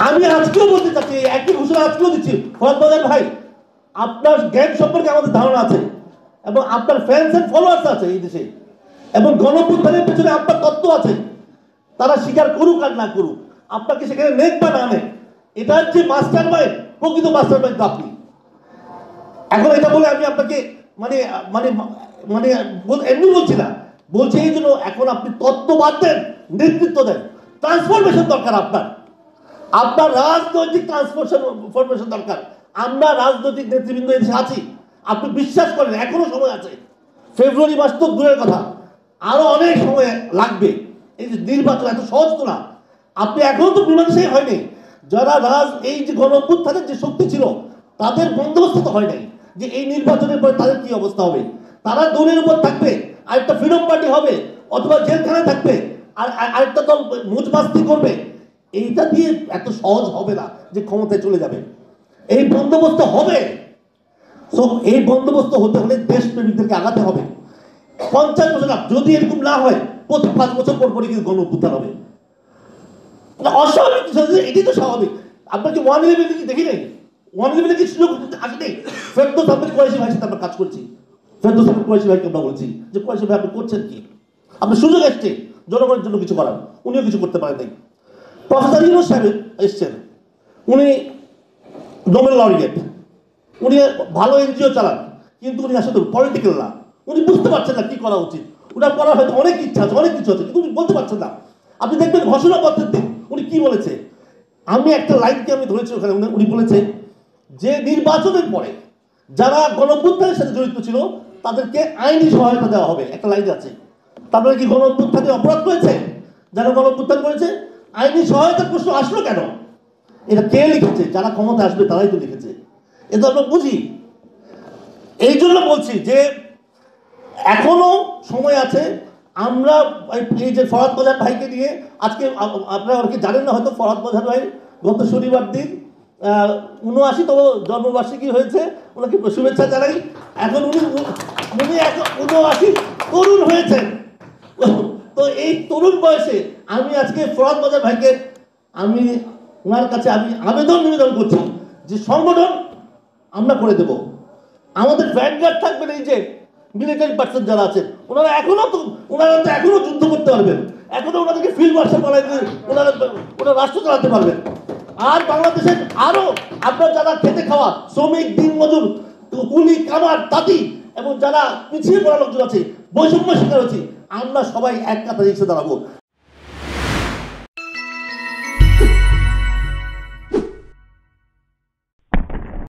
আমি আজকেও বলতে চাচ্ছি, একই ঘোষণা আজকেও দিচ্ছি, ফরাদ বাজার ভাই, আপনার জ্ঞান সম্পর্কে আমাদের ধারণা আছে এবং আপনার ফ্যান্স এন্ড ফলোয়ার্স আছে এই দেশে, এবং গণঅভ্যুত্থানের পেছনে আপনার তত্ত্ব আছে। তারা স্বীকার করুক আর না করুক, আপনাকে সেখানে নেক বা না নেক, এটা হচ্ছে মাস্টার মাইন্ড, প্রকৃত মাস্টার মাইন্ড আপনি। এখন এটা বলে আমি আপনাকে মানে মানে মানে এমনি বলছি না, বলছি এই জন্য এখন আপনি তত্ত্ব বাদ দেন, নেতৃত্ব দেন। ট্রান্সফরমেশন দরকার আপনার, আপনার রাজনৈতিক ট্রান্সফরমেশন দরকার। আমরা রাজনৈতিক নেতৃবৃন্দ এসে আছি, আপনি বিশ্বাস করেন এখনো সময় আছে। ফেব্রুয়ারি মাস তো দূরের কথা, আরো অনেক সময় লাগবে। এই যে নির্বাচন এত সহজ তো না, আপনি এখনো তো মীমাংসাই হয়নি। যারা এই যে গণঅভ্যুত্থানের যে শক্তি ছিল, তাদের বন্দোবস্ত তো হয় নাই যে এই নির্বাচনের পরে তাদের কি অবস্থা হবে। তারা দলের উপর থাকবে, আরেকটা ফ্রিডম পার্টি হবে, অথবা জেলখানায় থাকবে, আর আরেকটা দল মুজবাস্তি করবে। এইটা দিয়ে এত সহজ হবে না যে ক্ষমতায় চলে যাবে। এই বন্দোবস্ত হবে। এই বন্দোবস্ত হতে হলে দেশপ্রেমিকদেরকে আগাতে হবে। 50 বছর যদি এরকম না হয়, প্রতি 5 বছর পর পরে কিন্তু গণঅভ্যুত্থান হবে। অস্বাভাবিক, এটাই তো স্বাভাবিক। আপনার কি 111 কি দেখি নাই? 111 কি সুযোগ আসে নেই? ফেরদৌস আহমেদ কুরাইশি ভাইয়ের সাথে আমরা কাজ করছি। ফেরদৌস আহমেদ কুরাইশি ভাইকে আমরা বলছি যে কুরাইশি ভাই আপনি করছেন কি? আপনার সুযোগ এসছে জনগণের জন্য কিছু করার, উনিও কিছু করতে পারেন নাই। প্রফেসর ইউনূস সাহেব এসছেন, উনি নোবেল লরিয়েট, উনি ভালো এনজিও চালান, কিন্তু উনি আসলে পলিটিক্যাল না। উনি বুঝতে পারছেন না কি করা উচিত। ওনার করার হয়তো অনেক ইচ্ছা আছে, অনেক কিছু আছে, কিন্তু উনি বলতে পারছেন না। আপনি দেখবেন ঘোষণাপত্রের দিন উনি কি বলেছে, আমি একটা লাইনকে আমি ধরেছি ওখানে। উনি বলেছে যে নির্বাচনের পরে যারা গণঅভ্যুত্থানের সাথে জড়িত ছিল তাদেরকে আইনি সহায়তা দেওয়া হবে, একটা লাইন আছে। তারপরে কি গণঅভ্যুত্থানে অপরাধ করেছে যারা গণঅভ্যুত্থান করেছে? আইনি সহায়তার প্রশ্ন আসলো কেন? এটা কে লিখেছে? যারা ক্ষমতা আসবে তারাই তো লিখেছে। এটা আমরা বুঝি। এই জন্য বলছি যে এখনো সময় আছে। আমরা এই যে ফরহাদ বাজার ভাইকে নিয়ে আজকে, আপনারা অনেকে জানেন না হয়তো, ফরহাদ বাজার ভাই গত শনিবার দিন 79তম জন্মবার্ষিকী হয়েছে, ওনাকে শুভেচ্ছা জানাই। এখন উনি 79 তরুণ হয়েছেন। তো এই তরুণ বয়সে আমি আজকে ফরহাদ বাজার ভাইকে আমি ওনার কাছে আমি নিবেদন করছি যে সংগঠন আমরা করে দেব। আমাদের ভ্যানগার্ড থাকবেন, এই যে মিলিটারি পার্সন যারা আছেন, ওনারা এখনো যুদ্ধ করতে পারবেন, এখনো ওনাদেরকে ফিল্ড মার্শাল বানাই দিয়ে ওনারা রাষ্ট্র চালাতে পারবেন। আর বাংলাদেশের আরো আপনার যারা খেতে খাওয়া শ্রমিক, দিনমজুর, কুলি, কামার, তাঁতি এবং যারা পিছিয়ে পড়া লোকজন আছে, বৈষম্য শিকার হচ্ছে, আমরা সবাই এক কাতারে এসে দাঁড়াবো।